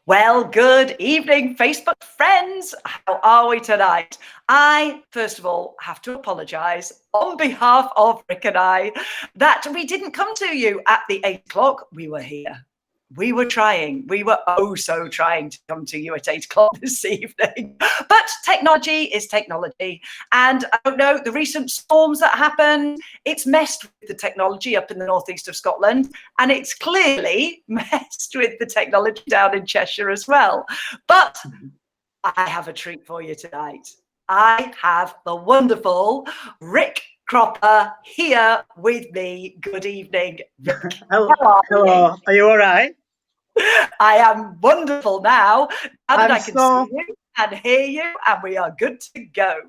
Well, good evening, Facebook friends. How are we tonight? I, first of all, have to apologise on behalf of Rick and I that we didn't come to you at the 8 o'clock. We were here. We were trying. We were oh so trying to come to you at 8 o'clock this evening. But technology is technology. And I don't know, the recent storms that happened, it's messed with the technology up in the northeast of Scotland. And it's clearly messed with the technology down in Cheshire as well. But I have a treat for you tonight. I have the wonderful Rick Cropper here with me. Good evening, Rick. Hello. Hello. Are you all right? I am wonderful now that I can see you and hear you, and we are good to go.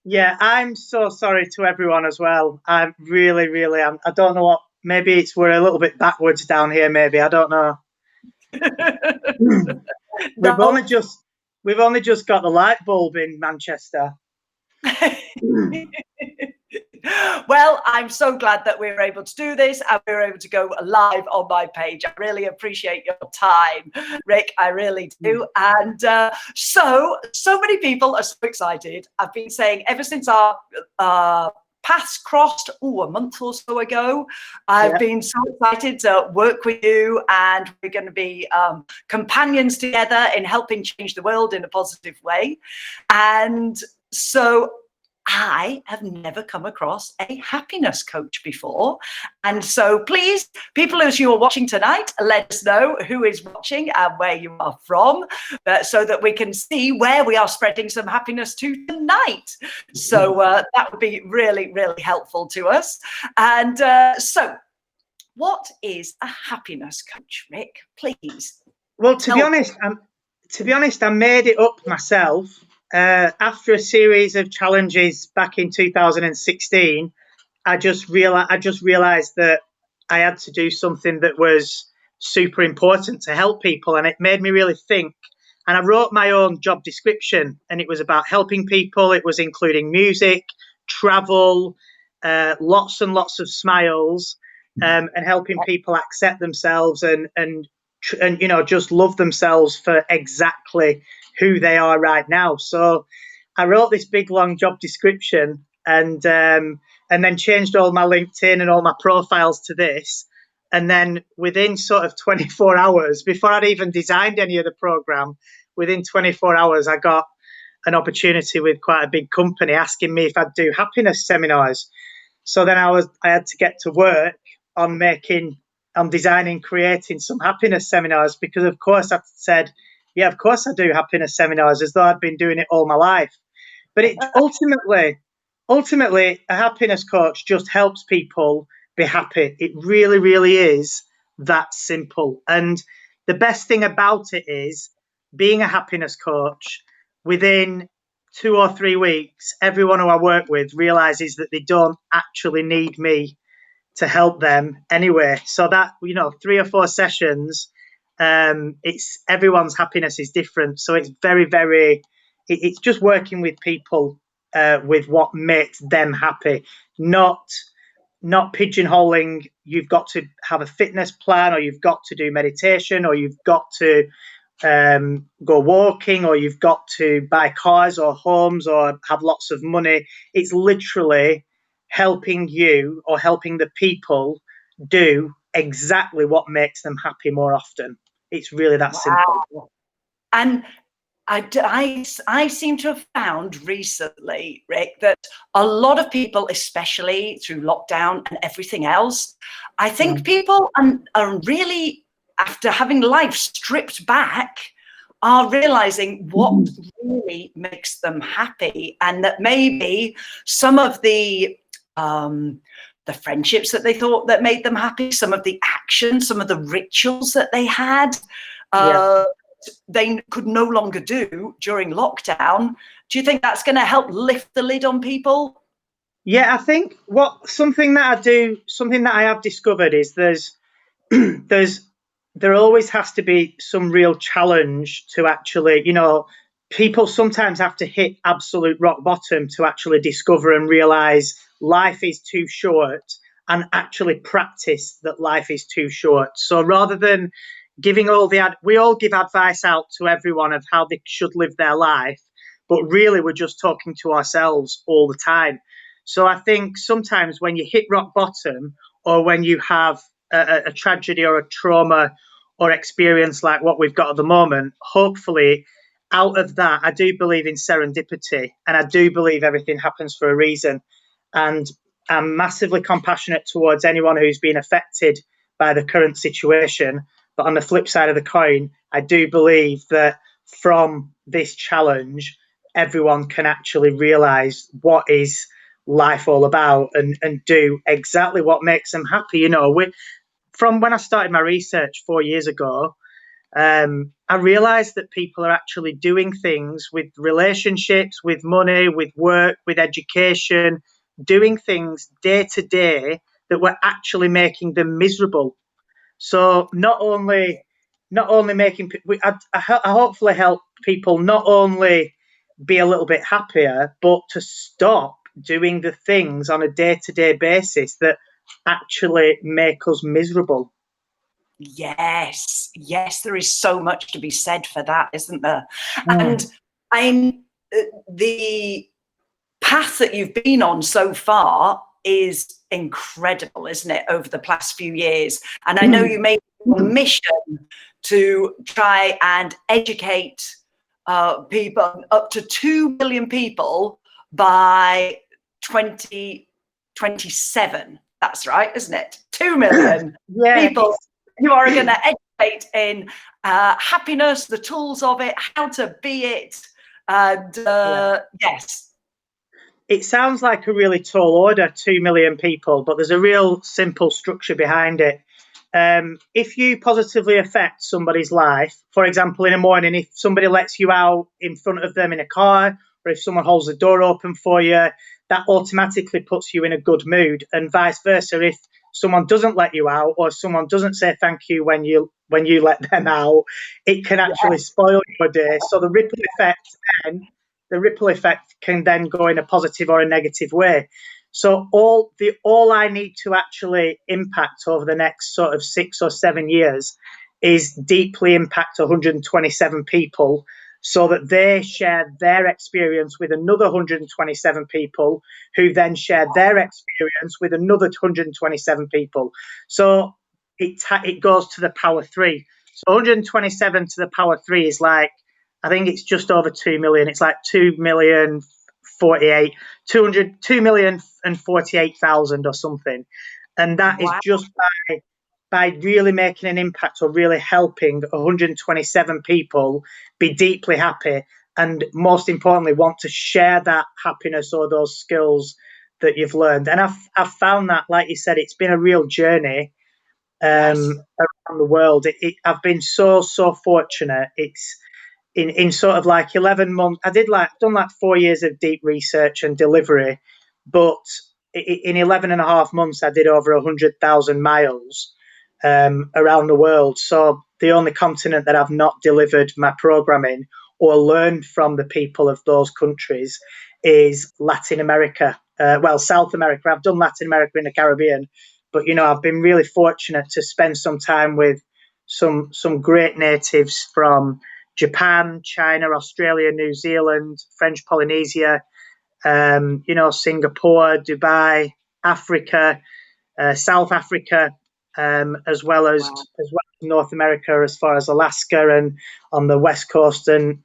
Yeah, I'm so sorry to everyone as well. I really am. I don't know what. Maybe we're a little bit backwards down here. Maybe I don't know. We've only just got the light bulb in Manchester. Well, I'm so glad that we were able to do this and we were able to go live on my page. I really appreciate your time, Rick. I really do. And so many people are so excited. I've been saying ever since our paths crossed a month or so ago. I've been so excited to work with you, and we're going to be companions together in helping change the world in a positive way. And so I have never come across a happiness coach before. And so please, people as you are watching tonight, let us know who is watching and where you are from, so that we can see where we are spreading some happiness to tonight. So that would be really helpful to us. And so what is a happiness coach, Rick? Please. Well, to be honest, I made it up myself. After a series of challenges back in 2016, I just realized that I had to do something that was super important to help people, and it made me really think. And I wrote my own job description, and it was about helping people. It was including music, travel, lots and lots of smiles, and helping people accept themselves and just love themselves for exactly who they are right now. So I wrote this big long job description and then changed all my LinkedIn and all my profiles to this. And then within sort of 24 hours, before I'd even designed any of the program, within 24 hours, I got an opportunity with quite a big company asking me if I'd do happiness seminars. So then I had to get to work on designing, creating some happiness seminars, because of course I said, yeah, of course I do happiness seminars, as though I'd been doing it all my life. But it ultimately, a happiness coach just helps people be happy. It really is that simple. And the best thing about it is, being a happiness coach, within 2 or 3 weeks, everyone who I work with realizes that they don't actually need me to help them anyway. So that, 3 or 4 sessions, it's everyone's happiness is different. So it's it's just working with people with what makes them happy, not pigeonholing. You've got to have a fitness plan, or you've got to do meditation, or you've got to go walking, or you've got to buy cars or homes or have lots of money. It's literally helping you, or helping the people do exactly what makes them happy more often. It's really that simple. And I seem to have found recently, Rick, that a lot of people, especially through lockdown and everything else, I think people are really, after having life stripped back, are realizing what really makes them happy, and that maybe some of the friendships that they thought that made them happy, some of the actions, some of the rituals that they had, they could no longer do during lockdown. Do you think that's going to help lift the lid on people? Yeah, I think something that I have discovered is there always has to be some real challenge to actually, people sometimes have to hit absolute rock bottom to actually discover and realize life is too short, and actually practice that life is too short. So rather than, giving we all give advice out to everyone of how they should live their life, but really we're just talking to ourselves all the time. So I think sometimes when you hit rock bottom, or when you have a tragedy or a trauma or experience like what we've got at the moment, hopefully out of that, I do believe in serendipity, and I do believe everything happens for a reason. And I'm massively compassionate towards anyone who's been affected by the current situation. But on the flip side of the coin, I do believe that from this challenge, everyone can actually realize what is life all about, and do exactly what makes them happy. You know, from when I started my research 4 years ago, I realized that people are actually doing things with relationships, with money, with work, with education, doing things day to day that were actually making them miserable. So not only making, I hopefully help people not only be a little bit happier, but to stop doing the things on a day-to-day basis that actually make us miserable. Yes, yes, there is so much to be said for that, isn't there? Mm. And I'm the path that you've been on so far is incredible, isn't it, over the past few years? And I know you made a mission to try and educate people, up to 2 million people by 2027. That's right, isn't it? 2 million Yeah, people you are going to educate in happiness, the tools of it, how to be it. And yes. it sounds like a really tall order, 2 million people, but there's a real simple structure behind it. If you positively affect somebody's life, for example, in the morning, if somebody lets you out in front of them in a car, or if someone holds the door open for you, that automatically puts you in a good mood. And vice versa, if someone doesn't let you out, or someone doesn't say thank you when you let them out, it can actually spoil your day. So the ripple effect can then go in a positive or a negative way. So all I need to actually impact over the next sort of 6 or 7 years is deeply impact 127 people, so that they share their experience with another 127 people, who then share their experience with another 127 people. So it goes to the power 3. So 127 to the power 3 is like, I think it's just over 2 million. It's like 2,048,000 or something. And that is just by really making an impact, or really helping 127 people be deeply happy, and most importantly, want to share that happiness or those skills that you've learned. And I've found that, like you said, it's been a real journey around the world. I've been so fortunate. It's in sort of like 11 months, done like 4 years of deep research and delivery, but in 11 and a half months, I did over 100,000 miles around the world. So the only continent that I've not delivered my programming or learned from the people of those countries is Latin America. South America. I've done Latin America and the Caribbean, but I've been really fortunate to spend some time with some great natives from Japan, China, Australia, New Zealand, French Polynesia, Singapore, Dubai, Africa, South Africa, as well as North America, as far as Alaska and on the west coast, and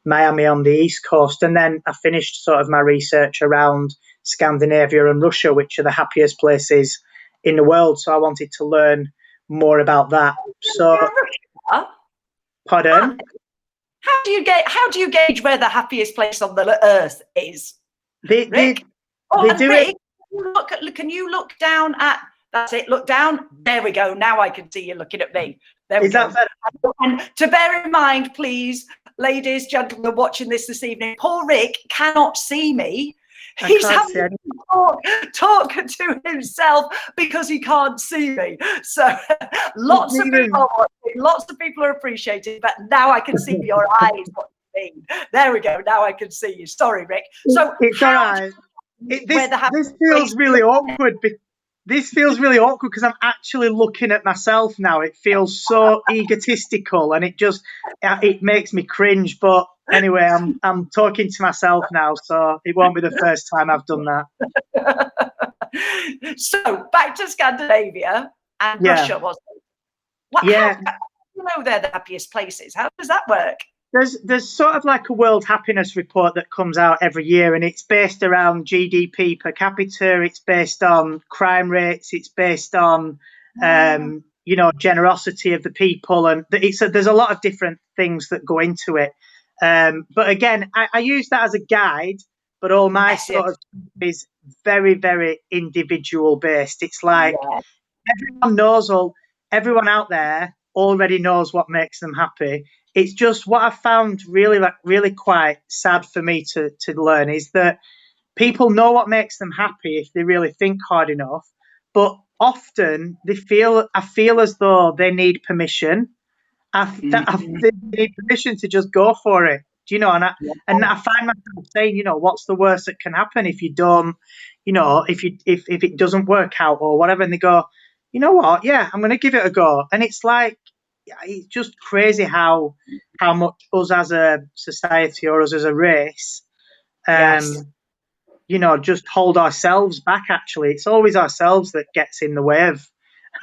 Miami on the east coast. And then I finished sort of my research around Scandinavia and Russia, which are the happiest places in the world. So I wanted to learn more about that. So, pardon? How do you gauge where the happiest place on the earth is? Rick? Rick, can you look down at? That's it. Look down. There we go. Now I can see you looking at me. There we go. And to bear in mind, please, ladies, gentlemen, watching this evening, poor Rick cannot see me. He's having to talk to himself because he can't see me. So lots of people are watching, lots of people are appreciating, but now I can see your eyes. There we go. Now I can see you. Sorry, Rick. So it's all right. This feels really awkward. this feels really awkward because I'm actually looking at myself now. It feels so egotistical, and it makes me cringe. But anyway, I'm talking to myself now, so it won't be the first time I've done that. So back to Scandinavia and Yeah, Russia, was it? What, yeah. how you know they're the happiest places? How does that work? There's sort of like a world happiness report that comes out every year, and it's based around GDP per capita. It's based on crime rates. It's based on generosity of the people, and there's a lot of different things that go into it. But again, I use that as a guide, but all my Yes, sort of is very, very individual based. It's like yeah, everyone out there already knows what makes them happy. It's just what I found really quite sad for me to learn is that people know what makes them happy if they really think hard enough, but often I feel as though they need permission. I mm, think they need permission to just go for it. Do you know? yeah, And I find myself saying, what's the worst that can happen if you don't, if it doesn't work out or whatever, and they go, you know what? Yeah, I'm going to give it a go. And it's like, it's just crazy how much us as a society or us as a race, yes. just hold ourselves back. Actually, it's always ourselves that gets in the way of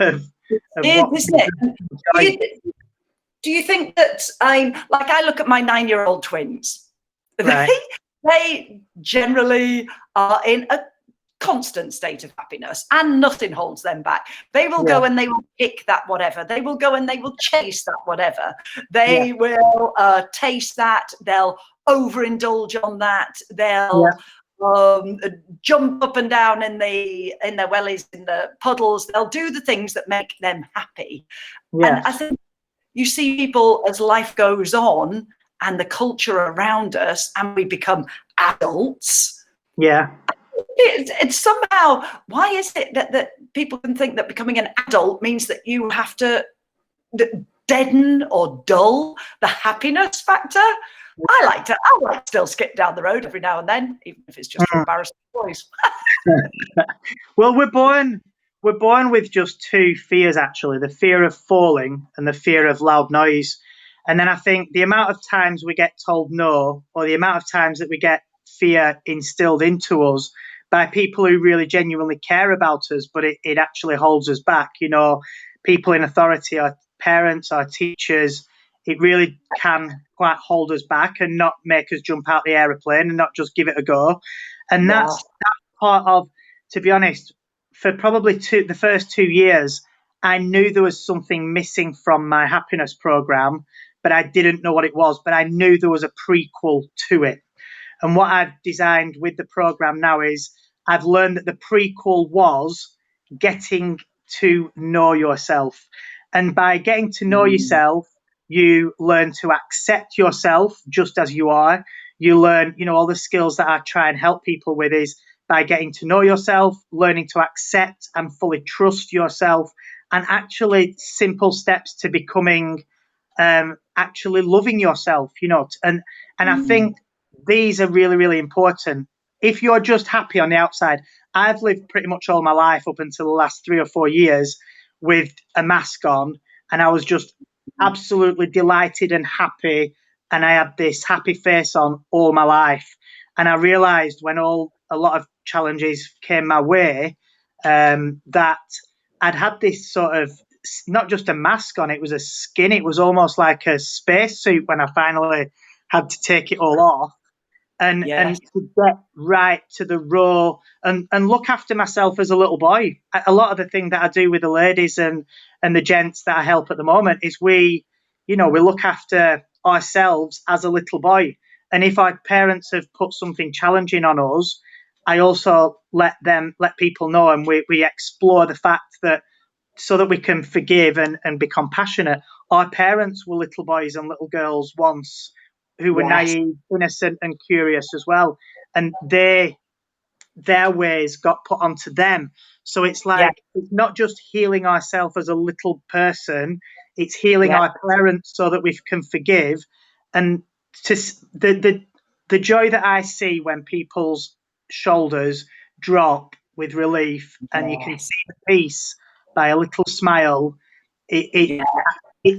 of what Isn't we it? Do enjoy. you, do you think that I look at my 9-year-old twins. Right. They generally are in a constant state of happiness and nothing holds them back. They will Yeah. go and they will pick that whatever. They will go and they will chase that whatever. Yeah. They will taste that. They'll overindulge on that. Yeah. They'll jump up and down in their wellies, in the puddles. They'll do the things that make them happy. And Yes. I think you see people as life goes on and the culture around us and we become adults. Yeah. It's somehow, why is it that people can think that becoming an adult means that you have to deaden or dull the happiness factor? I like to still skip down the road every now and then, even if it's just to embarrass the boys. Well, we're born with just two fears, actually: the fear of falling and the fear of loud noise. And then I think the amount of times we get told no, or the amount of times that we get fear instilled into us by people who really genuinely care about us, but it actually holds us back. People in authority, our parents, our teachers, it really can quite hold us back and not make us jump out the aeroplane and not just give it a go. And Yeah. that's part of, to be honest, for probably the first 2 years, I knew there was something missing from my happiness program, but I didn't know what it was. But I knew there was a prequel to it. And what I've designed with the program now is I've learned that the prequel was getting to know yourself. And by getting to know yourself, you learn to accept yourself just as you are. You learn, all the skills that I try and help people with is by getting to know yourself, learning to accept and fully trust yourself, and actually simple steps to becoming actually loving yourself, and I think these are really, really important. If you're just happy on the outside, I've lived pretty much all my life up until the last 3 or 4 years with a mask on, and I was just absolutely delighted and happy, and I had this happy face on all my life. And I realized when a lot of challenges came my way, that I'd had this sort of, not just a mask on, it was a skin. It was almost like a spacesuit when I finally had to take it all off and to get right to the raw and look after myself as a little boy. A lot of the thing that I do with the ladies and the gents that I help at the moment is we look after ourselves as a little boy. And if our parents have put something challenging on us, I also let people know, and we explore the fact that so that we can forgive and be compassionate. Our parents were little boys and little girls once who were naive, innocent, and curious as well. And their ways got put onto them. So it's like, it's not just healing ourselves as a little person, it's healing our parents so that we can forgive. And to the joy that I see when people's shoulders drop with relief, and you can Yes. see the piece by a little smile. Yeah.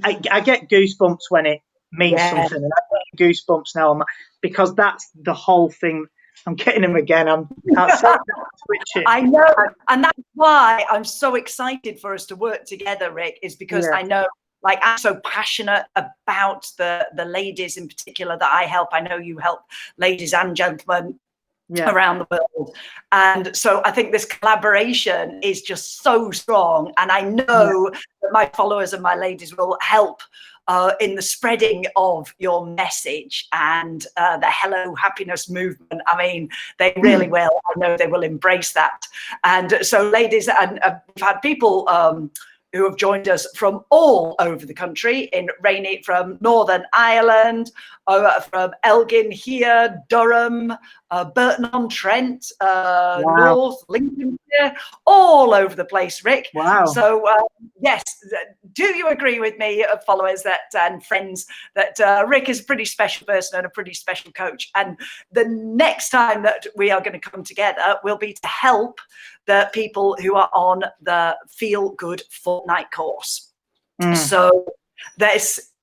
I get goosebumps when it means Yeah. something, and I get goosebumps now because that's the whole thing. I'm getting them again. I'm sorry, switching. I know, and that's why I'm so excited for us to work together, Rick, is because Yeah. I know, like, I'm so passionate about the ladies in particular that I help. I know you help ladies and gentlemen around the world, and so I think this collaboration is just so strong, and I know that my followers and my ladies will help in the spreading of your message and the Hello Happiness movement. I mean, they really will. I know they will embrace that. And so, ladies, and we've had people who have joined us from all over the country, in rainy, from Northern Ireland, from Elgin here, Durham, Burton-on-Trent, North Lincolnshire, all over the place, Rick. Wow. So yes, do you agree with me, followers and friends, that Rick is a pretty special person and a pretty special coach? And the next time that we are going to come together will be to help the people who are on the Feel Good Fortnight course. So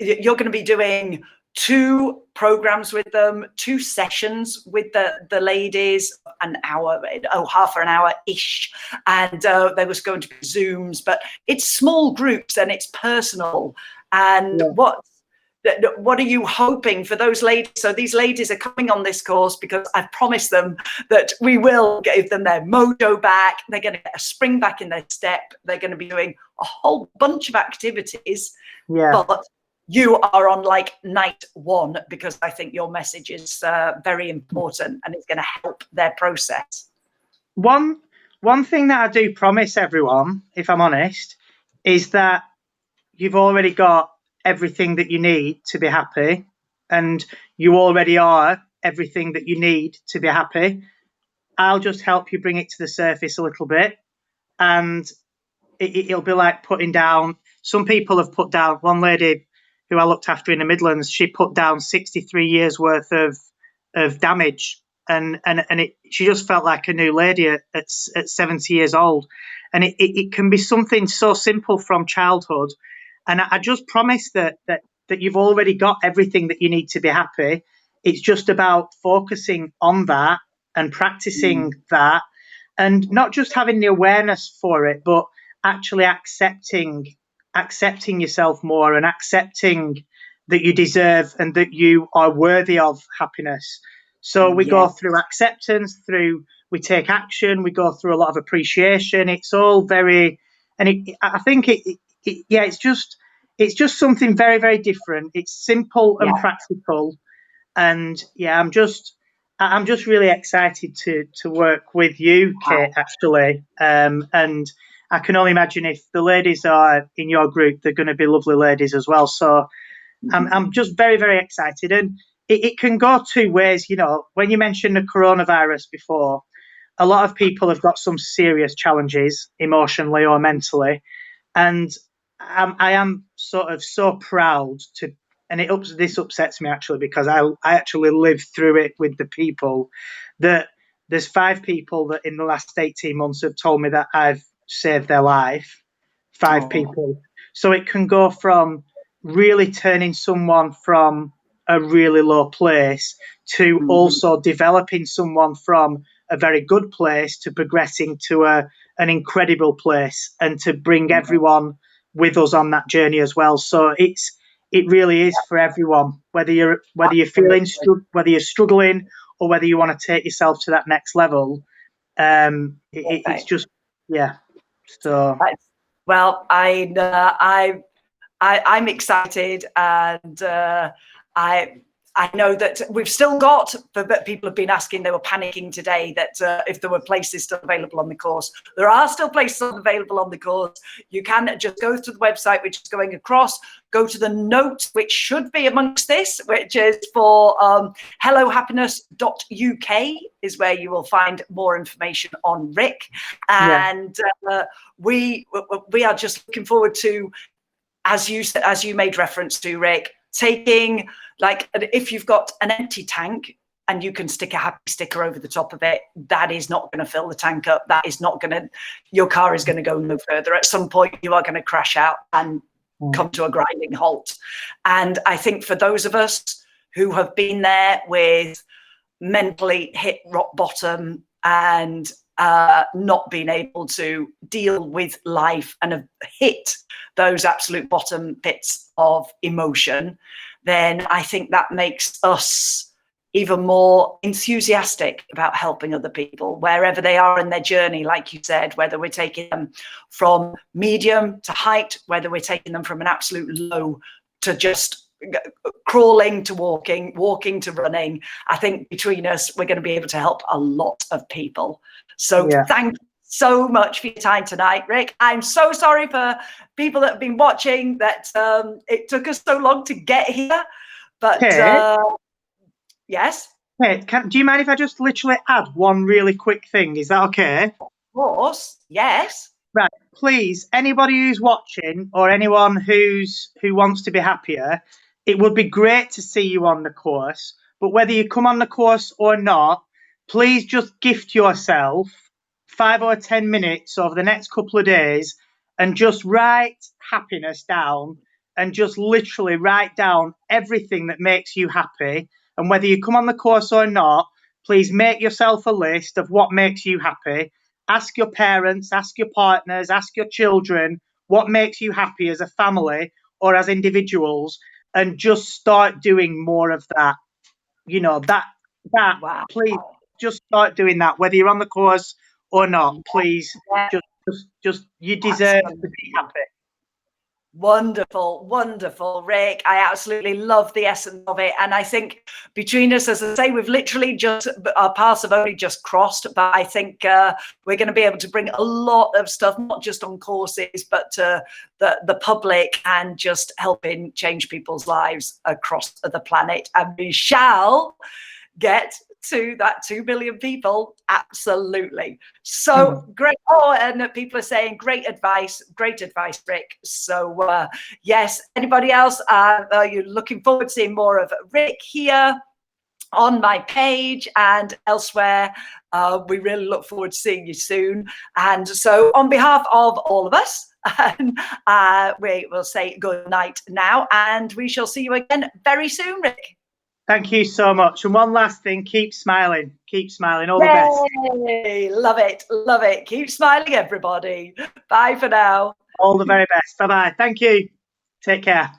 you're going to be doing 2 programs with them, 2 sessions with the ladies, an hour, half an hour ish, and there was going to be Zooms, but it's small groups and it's personal. And what are you hoping for those ladies? So these ladies are coming on this course because I've promised them that we will give them their mojo back. They're going to get a spring back in their step. They're going to be doing a whole bunch of activities, but you are on like night 1 because I think your message is very important and it's going to help their process. One thing that I do promise everyone, if I'm honest, is that you've already got everything that you need to be happy, and you already are everything that you need to be happy. I'll just help you bring it to the surface a little bit, and it'll be like putting down. Some people have put down, one lady who I looked after in the Midlands, she put down 63 years worth of damage, and she just felt like a new lady at 70 years old. And it can be something so simple from childhood. And I just promise that you've already got everything that you need to be happy. It's just about focusing on that and practicing that, and not just having the awareness for it, but actually accepting yourself more, and accepting that you deserve and that you are worthy of happiness. So we go through acceptance, we take action, we go through a lot of appreciation. It's all very, and I think it's just something very, very different. It's simple and practical, and I'm just really excited to work with you, Kate, actually. And I can only imagine if the ladies are in your group, they're going to be lovely ladies as well. So I'm just very, very excited. And it can go 2 ways. You know, when you mentioned the coronavirus before, a lot of people have got some serious challenges emotionally or mentally. And I am sort of so proud to, and this upsets me actually, because I actually lived through it with the people, that there's 5 people that in the last 18 months have told me that I've saved their life. 5 people. So it can go from really turning someone from a really low place to also developing someone from a very good place to progressing to an incredible place, and to bring everyone with us on that journey as well. So it really is for everyone, whether you're whether you're struggling, or whether you want to take yourself to that next level. It's just So well, I'm excited, and I know that we've still got, but people have been asking, they were panicking today that if there were places still available on the course. There are still places available on the course. You can just go to the website, which is going across, go to the note, which should be amongst this, which is for hellohappiness.uk is where you will find more information on Rick. And we are just looking forward to, as you made reference to, Rick, taking, like, if you've got an empty tank, and you can stick a happy sticker over the top of it, that is not going to fill the tank up. That is not going to, your car is going to go no further. At some point, you are going to crash out and come to a grinding halt. And I think for those of us who have been there with mentally hit rock bottom and not being able to deal with life and have hit those absolute bottom pits of emotion, then I think that makes us even more enthusiastic about helping other people wherever they are in their journey, like you said, whether we're taking them from medium to height, whether we're taking them from an absolute low to just crawling to walking, walking to running. I think between us, we're going to be able to help a lot of people. So thank you so much for your time tonight, Rick. I'm so sorry for people that have been watching that it took us so long to get here, but yes. Hey, do you mind if I just literally add one really quick thing? Is that okay? Of course, yes. Right, please, anybody who's watching or anyone who wants to be happier, it would be great to see you on the course. But whether you come on the course or not, please just gift yourself 5 or 10 minutes over the next couple of days and just write happiness down and just literally write down everything that makes you happy. And whether you come on the course or not, please make yourself a list of what makes you happy. Ask your parents, ask your partners, ask your children what makes you happy as a family or as individuals, and just start doing more of that. You know, Wow. Please just start doing that, whether you're on the course or not. Please, just you deserve to be happy. Wonderful, wonderful, Rick. I absolutely love the essence of it. And I think between us, as I say, we've literally just, our paths have only just crossed, but I think we're going to be able to bring a lot of stuff, not just on courses, but to the public and just helping change people's lives across the planet. And we shall get to that 2 billion people. Absolutely. So great. Oh, and people are saying great advice, Rick. So yes, anybody else, are you looking forward to seeing more of Rick here on my page and elsewhere? We really look forward to seeing you soon. And so on behalf of all of us, we will say good night now, and we shall see you again very soon, Rick. Thank you so much. And one last thing, keep smiling. Keep smiling. All the best. Love it. Love it. Keep smiling, everybody. Bye for now. All the very best. Bye-bye. Thank you. Take care.